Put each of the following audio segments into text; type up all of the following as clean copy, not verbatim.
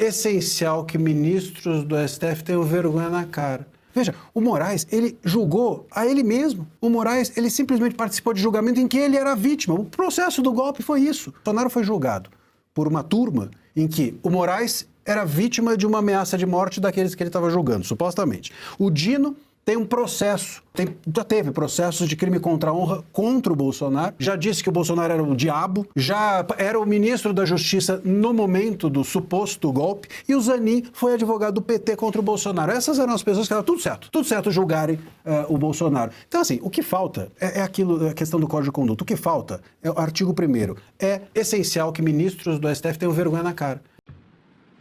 essencial que ministros do STF tenham vergonha na cara. Veja, o Moraes, ele julgou a ele mesmo. O Moraes, ele simplesmente participou de julgamento em que ele era vítima. O processo do golpe foi isso. O Bolsonaro foi julgado por uma turma em que o Moraes era vítima de uma ameaça de morte daqueles que ele estava julgando, supostamente. O Dino tem um processo, já teve processos de crime contra a honra contra o Bolsonaro, já disse que o Bolsonaro era o diabo, já era o ministro da Justiça no momento do suposto golpe, e o Zanin foi advogado do PT contra o Bolsonaro. Essas eram as pessoas que estavam tudo certo julgarem o Bolsonaro. Então, assim, o que falta é aquilo, a questão do Código de Conduta. O que falta é o artigo 1º. É essencial que ministros do STF tenham vergonha na cara.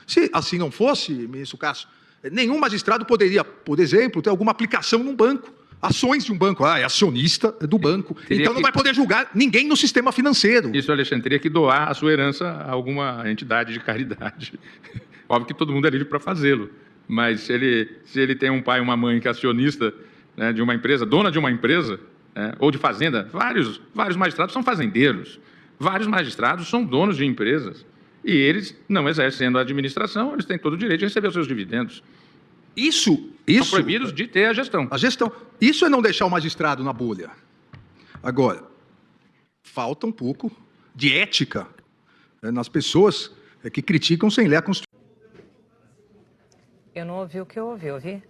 Se assim não fosse, ministro Cássio, nenhum magistrado poderia, por exemplo, ter alguma aplicação num banco, ações de um banco. É acionista do banco. Então não vai poder julgar ninguém no sistema financeiro. Isso, Alexandre, teria que doar a sua herança a alguma entidade de caridade. Óbvio que todo mundo é livre para fazê-lo, mas se ele tem um pai e uma mãe que é acionista, né, de uma empresa, dona de uma empresa, ou de fazenda, vários magistrados são fazendeiros, vários magistrados são donos de empresas. E eles, não exercendo a administração, eles têm todo o direito de receber os seus dividendos. Isso São proibidos de ter a gestão. A gestão. Isso é não deixar o magistrado na bolha. Agora, falta um pouco de ética nas pessoas que criticam sem ler a Constituição. Eu não ouvi o que eu ouvi?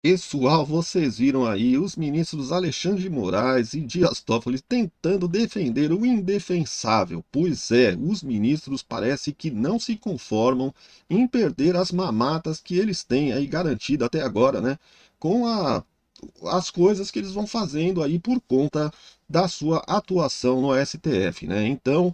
Pessoal, vocês viram aí os ministros Alexandre de Moraes e Dias Toffoli tentando defender o indefensável. Pois é, os ministros parece que não se conformam em perder as mamatas que eles têm aí garantido até agora, né? Com as coisas que eles vão fazendo aí por conta da sua atuação no STF, né? Então,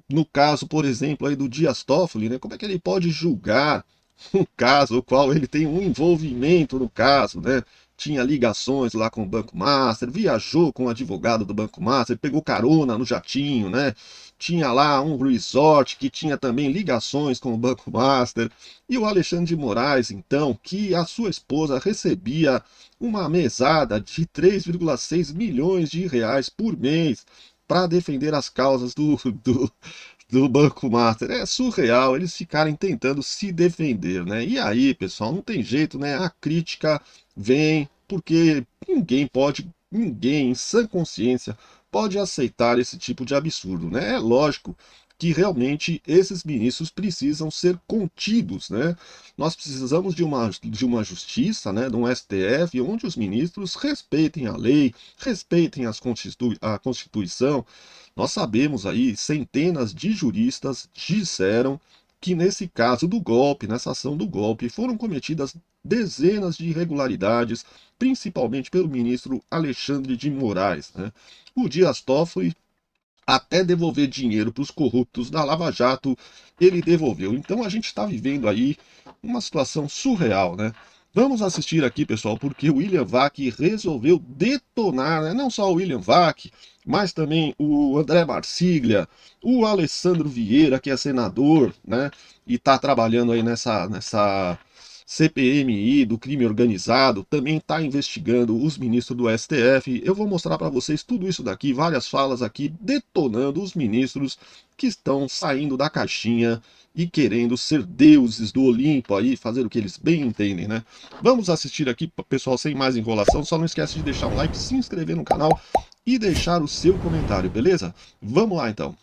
no caso, por exemplo, aí do Dias Toffoli, né? Como é que ele pode julgar um caso o qual ele tem um envolvimento no caso, né? Tinha ligações lá com o Banco Master, viajou com o advogado do Banco Master, pegou carona no jatinho, né? Tinha lá um resort que tinha também ligações com o Banco Master. E o Alexandre de Moraes, então, que a sua esposa recebia uma mesada de 3,6 milhões de reais por mês para defender as causas do Banco Master. É surreal eles ficarem tentando se defender, né? E aí, pessoal, não tem jeito, né? A crítica vem porque ninguém em sã consciência pode aceitar esse tipo de absurdo, né? É lógico que realmente esses ministros precisam ser contidos, né? Nós precisamos de uma justiça, né, de um STF, onde os ministros respeitem a lei, respeitem a Constituição. Nós sabemos aí, centenas de juristas disseram que nesse caso do golpe, nessa ação do golpe, foram cometidas dezenas de irregularidades, principalmente pelo ministro Alexandre de Moraes, né? O Dias Toffoli até devolver dinheiro para os corruptos da Lava Jato, ele devolveu. Então a gente está vivendo aí uma situação surreal, né? Vamos assistir aqui, pessoal, porque o William Vac resolveu detonar, né? Não só o William Vac, mas também o André Marsiglia, o Alessandro Vieira, que é senador, né? E está trabalhando aí nessa CPMI do crime organizado, também está investigando os ministros do STF. Eu vou mostrar para vocês tudo isso daqui, várias falas aqui, detonando os ministros que estão saindo da caixinha e querendo ser deuses do Olimpo aí, fazer o que eles bem entendem, né? Vamos assistir aqui, pessoal, sem mais enrolação. Só não esquece de deixar um like, se inscrever no canal e deixar o seu comentário, beleza? Vamos lá, então.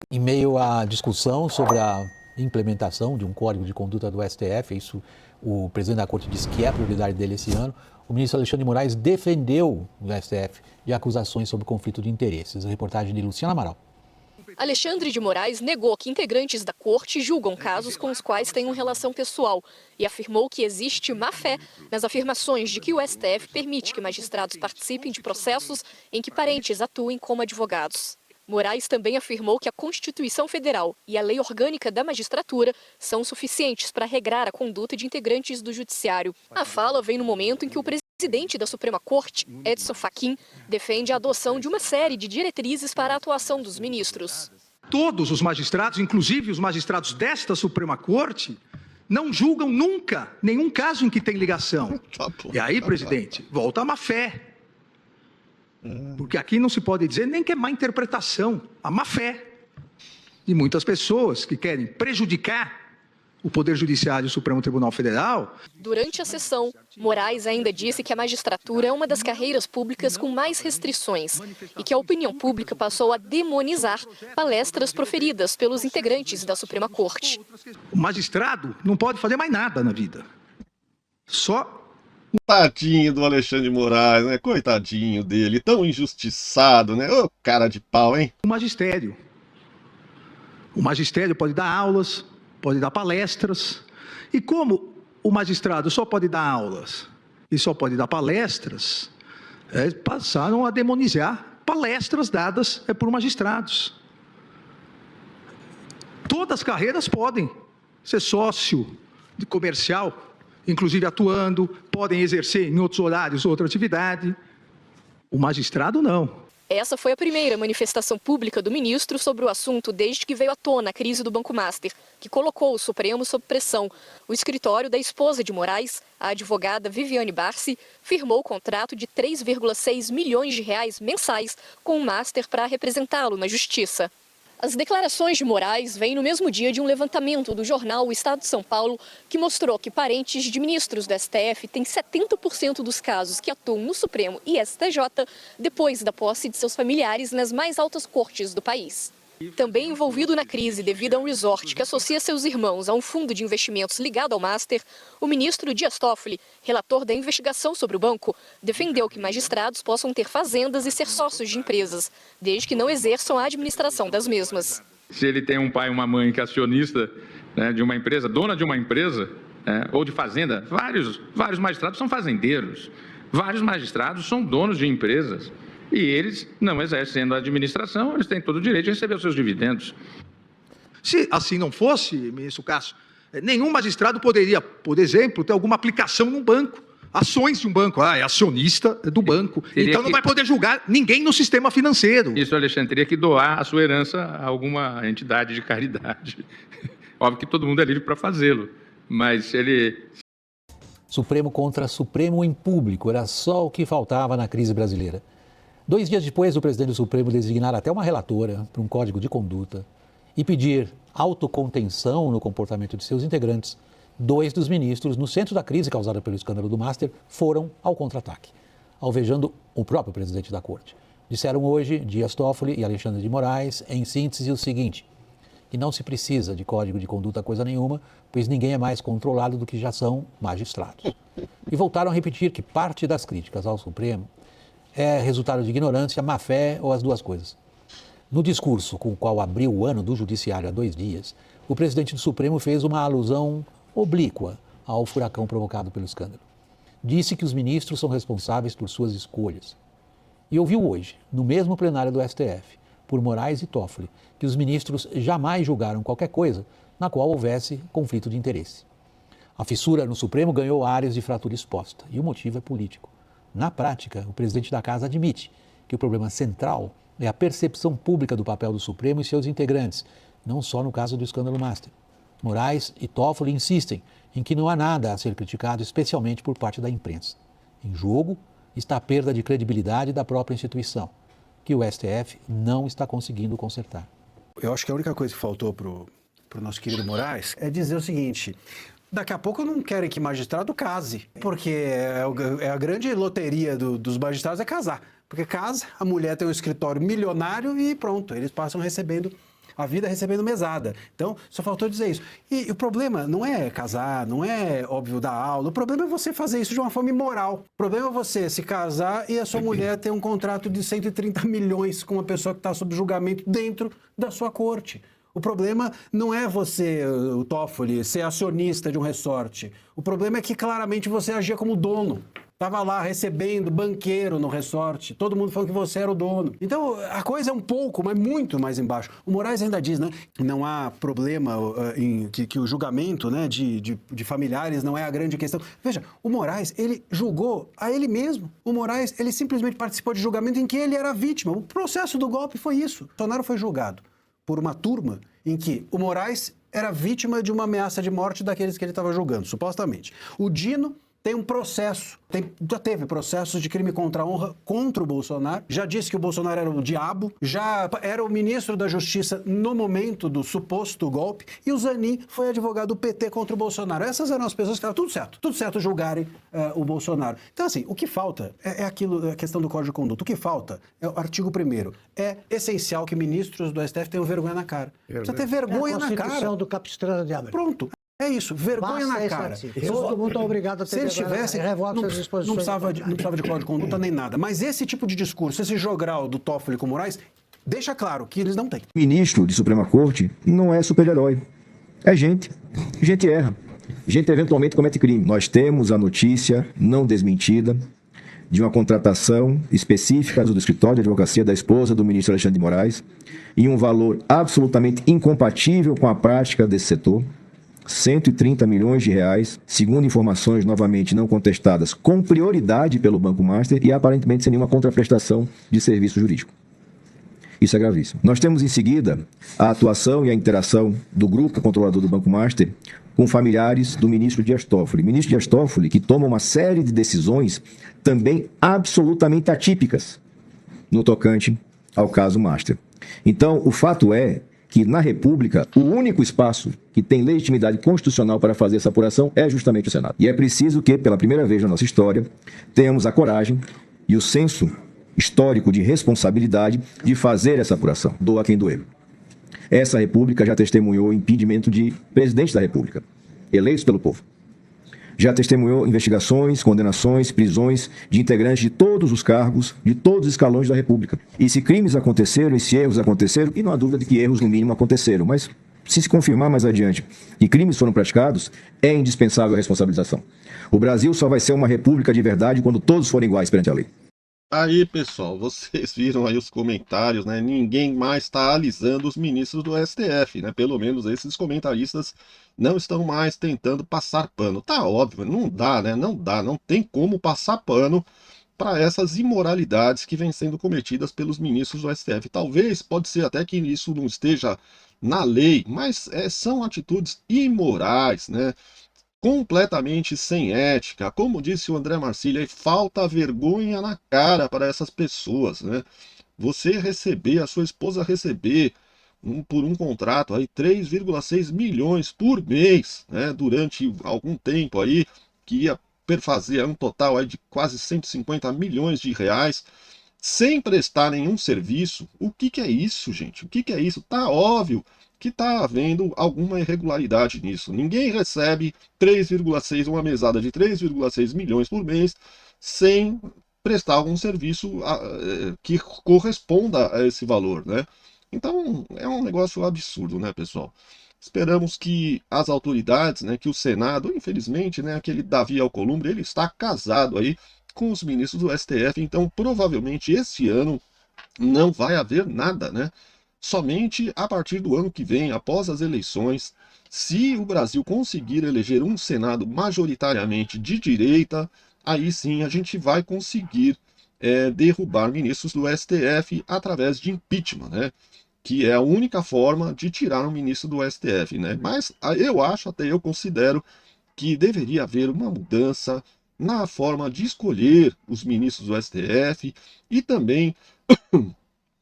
Em meio à discussão sobre a implementação de um código de conduta do STF, isso o presidente da Corte disse que é a prioridade dele esse ano, o ministro Alexandre de Moraes defendeu o STF de acusações sobre conflito de interesses. A reportagem de Luciana Amaral. Alexandre de Moraes negou que integrantes da corte julgam casos com os quais tenham relação pessoal e afirmou que existe má-fé nas afirmações de que o STF permite que magistrados participem de processos em que parentes atuem como advogados. Moraes também afirmou que a Constituição Federal e a Lei Orgânica da Magistratura são suficientes para regrar a conduta de integrantes do Judiciário. A fala vem no momento em que o presidente da Suprema Corte, Edson Fachin, defende a adoção de uma série de diretrizes para a atuação dos ministros. Todos os magistrados, inclusive os magistrados desta Suprema Corte, não julgam nunca nenhum caso em que tem ligação. E aí, presidente, volta a má-fé. Porque aqui não se pode dizer nem que é má interpretação, a má-fé. de muitas pessoas que querem prejudicar o Poder Judiciário e o Supremo Tribunal Federal. Durante a sessão, Moraes ainda disse que a magistratura é uma das carreiras públicas com mais restrições e que a opinião pública passou a demonizar palestras proferidas pelos integrantes da Suprema Corte. O magistrado não pode fazer mais nada na vida. Só Tadinho do Alexandre de Moraes, né? Coitadinho dele, tão injustiçado, né? Ô, cara de pau, hein? o magistério. O magistério pode dar aulas, pode dar palestras. E como o magistrado só pode dar aulas e só pode dar palestras, passaram a demonizar palestras dadas por magistrados. Todas as carreiras podem ser sócio de comercial, inclusive atuando, podem exercer em outros horários outra atividade. O magistrado não. Essa foi a primeira manifestação pública do ministro sobre o assunto desde que veio à tona a crise do Banco Master, que colocou o Supremo sob pressão. O escritório da esposa de Moraes, a advogada Viviane Barsi, firmou o contrato de 3,6 milhões de reais mensais com o Master para representá-lo na justiça. As declarações de Moraes vêm no mesmo dia de um levantamento do jornal O Estado de São Paulo, que mostrou que parentes de ministros do STF têm 70% dos casos que atuam no Supremo e STJ depois da posse de seus familiares nas mais altas cortes do país. Também envolvido na crise devido a um resort que associa seus irmãos a um fundo de investimentos ligado ao Master, o ministro Dias Toffoli, relator da investigação sobre o banco, defendeu que magistrados possam ter fazendas e ser sócios de empresas, desde que não exerçam a administração das mesmas. Se ele tem um pai e uma mãe que é acionista, né, de uma empresa, dona de uma empresa, ou de fazenda, vários magistrados são fazendeiros, vários magistrados são donos de empresas. E eles, não exercendo a administração, eles têm todo o direito de receber os seus dividendos. Se assim não fosse, ministro Cássio, nenhum magistrado poderia, por exemplo, ter alguma aplicação num banco. Ações de um banco. É acionista do banco. Então não vai poder julgar ninguém no sistema financeiro. Isso, Alexandre, teria que doar a sua herança a alguma entidade de caridade. Óbvio que todo mundo é livre para fazê-lo, mas ele... Supremo contra Supremo em público, era só o que faltava na crise brasileira. 2 dias depois do presidente do Supremo designar até uma relatora para um código de conduta e pedir autocontenção no comportamento de seus integrantes, 2 dos ministros, no centro da crise causada pelo escândalo do Master, foram ao contra-ataque, alvejando o próprio presidente da corte. Disseram hoje Dias Toffoli e Alexandre de Moraes, em síntese, o seguinte: que não se precisa de código de conduta coisa nenhuma, pois ninguém é mais controlado do que já são magistrados. E voltaram a repetir que parte das críticas ao Supremo é resultado de ignorância, má-fé ou as duas coisas. No discurso com o qual abriu o ano do Judiciário há 2 dias, o presidente do Supremo fez uma alusão oblíqua ao furacão provocado pelo escândalo. Disse que os ministros são responsáveis por suas escolhas. E ouviu hoje, no mesmo plenário do STF, por Moraes e Toffoli, que os ministros jamais julgaram qualquer coisa na qual houvesse conflito de interesse. A fissura no Supremo ganhou áreas de fratura exposta, e o motivo é político. Na prática, o presidente da Casa admite que o problema central é a percepção pública do papel do Supremo e seus integrantes, não só no caso do escândalo Master. Moraes e Toffoli insistem em que não há nada a ser criticado, especialmente por parte da imprensa. Em jogo está a perda de credibilidade da própria instituição, que o STF não está conseguindo consertar. Eu acho que a única coisa que faltou para o nosso querido Moraes é dizer o seguinte: daqui a pouco não querem que magistrado case, porque é a grande loteria dos magistrados é casar. Porque casa, a mulher tem um escritório milionário e pronto, eles passam recebendo a vida recebendo mesada. Então, só faltou dizer isso. E o problema não é casar, não é, óbvio, dar aula. O problema é você fazer isso de uma forma imoral. O problema é você se casar e a sua mulher ter um contrato de 130 milhões com uma pessoa que está sob julgamento dentro da sua corte. O problema não é você, o Toffoli, ser acionista de um resort. O problema é que claramente você agia como dono. Estava lá recebendo banqueiro no resort, todo mundo falando que você era o dono. Então a coisa é um pouco, mas muito mais embaixo. O Moraes ainda diz, né, não há problema que o julgamento, né, de familiares não é a grande questão. Veja, o Moraes, ele julgou a ele mesmo. O Moraes, ele simplesmente participou de julgamento em que ele era vítima. O processo do golpe foi isso. O Bolsonaro foi julgado por uma turma em que o Moraes era vítima de uma ameaça de morte daqueles que ele estava julgando, supostamente. O Dino tem um processo, já teve processos de crime contra a honra contra o Bolsonaro, já disse que o Bolsonaro era o diabo, já era o ministro da Justiça no momento do suposto golpe, e o Zanin foi advogado do PT contra o Bolsonaro. Essas eram as pessoas que estavam tudo certo julgarem o Bolsonaro. Então, assim, o que falta é aquilo, a questão do Código de Conduta. O que falta é o artigo 1º. É essencial que ministros do STF tenham vergonha na cara. Precisa ter vergonha na cara. A Constituição do Capistrano de Abreu. Pronto. É isso, vergonha na cara. Todo mundo é obrigado a ter Se eles tivessem, não precisava de Código de Conduta nem nada. Mas esse tipo de discurso, esse jogral do Toffoli com o Moraes, deixa claro que eles não têm. Ministro de Suprema Corte não é super-herói. É gente. Gente erra. Gente eventualmente comete crime. Nós temos a notícia não desmentida de uma contratação específica do escritório de advocacia da esposa do ministro Alexandre de Moraes em um valor absolutamente incompatível com a prática desse setor. 130 milhões de reais, segundo informações novamente não contestadas, com prioridade pelo Banco Master e aparentemente sem nenhuma contraprestação de serviço jurídico. Isso é gravíssimo. Nós temos em seguida a atuação e a interação do grupo controlador do Banco Master com familiares do ministro Dias Toffoli. O ministro Dias Toffoli, que toma uma série de decisões também absolutamente atípicas no tocante ao caso Master. Então, o fato é que na República, o único espaço que tem legitimidade constitucional para fazer essa apuração é justamente o Senado. E é preciso que, pela primeira vez na nossa história, tenhamos a coragem e o senso histórico de responsabilidade de fazer essa apuração. Doa quem doer. Essa República já testemunhou o impedimento de presidentes da República, eleitos pelo povo. Já testemunhou investigações, condenações, prisões de integrantes de todos os cargos, de todos os escalões da República. E se crimes aconteceram, e se erros aconteceram, e não há dúvida de que erros, no mínimo, aconteceram. Mas, se confirmar mais adiante que crimes foram praticados, é indispensável a responsabilização. O Brasil só vai ser uma república de verdade quando todos forem iguais perante a lei. Aí, pessoal, vocês viram aí os comentários, né? Ninguém mais está alisando os ministros do STF, né? Pelo menos esses comentaristas não estão mais tentando passar pano. Tá óbvio, não dá, né? Não tem como passar pano para essas imoralidades que vêm sendo cometidas pelos ministros do STF. Talvez, pode ser até que isso não esteja na lei, mas são atitudes imorais, né? Completamente sem ética. Como disse o André Marcília, falta vergonha na cara para essas pessoas, né? Você receber, a sua esposa receber por um contrato aí 3,6 milhões por mês, né? Durante algum tempo aí, que ia perfazer um total aí de quase 150 milhões de reais, sem prestar nenhum serviço. O que é isso, gente? O que é isso? Tá óbvio que está havendo alguma irregularidade nisso. Ninguém recebe 3,6, uma mesada de 3,6 milhões por mês, sem prestar algum serviço que corresponda a esse valor, né? Então, é um negócio absurdo, né, pessoal? Esperamos que as autoridades, né, que o Senado, infelizmente, né, aquele Davi Alcolumbre, ele está casado aí com os ministros do STF, então provavelmente esse ano não vai haver nada, né? Somente a partir do ano que vem, após as eleições, se o Brasil conseguir eleger um Senado majoritariamente de direita, aí sim a gente vai conseguir derrubar ministros do STF através de impeachment, né? Que é a única forma de tirar um ministro do STF, né? Mas eu acho, até eu considero, que deveria haver uma mudança na forma de escolher os ministros do STF e também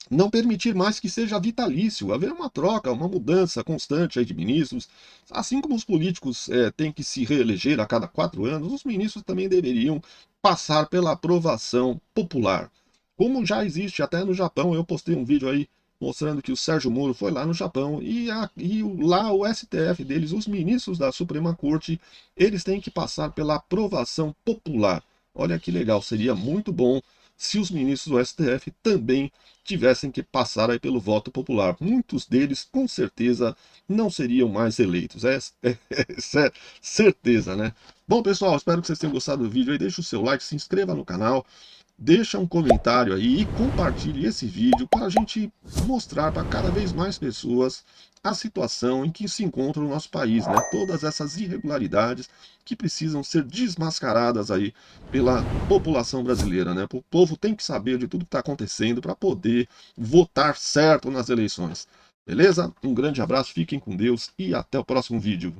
não permitir mais que seja vitalício, haver uma troca, uma mudança constante aí de ministros. Assim como os políticos têm que se reeleger a cada 4 anos, os ministros também deveriam passar pela aprovação popular. Como já existe até no Japão, eu postei um vídeo aí mostrando que o Sérgio Moro foi lá no Japão e lá o STF deles, os ministros da Suprema Corte, eles têm que passar pela aprovação popular. Olha que legal, seria muito bom se os ministros do STF também tivessem que passar aí pelo voto popular. Muitos deles, com certeza, não seriam mais eleitos. É certeza, né? Bom, pessoal, espero que vocês tenham gostado do vídeo aí. Deixa o seu like, se inscreva no canal, deixa um comentário aí e compartilhe esse vídeo para a gente mostrar para cada vez mais pessoas a situação em que se encontra o nosso país, né? Todas essas irregularidades que precisam ser desmascaradas aí pela população brasileira, né? O povo tem que saber de tudo que está acontecendo para poder votar certo nas eleições. Beleza? Um grande abraço, fiquem com Deus e até o próximo vídeo.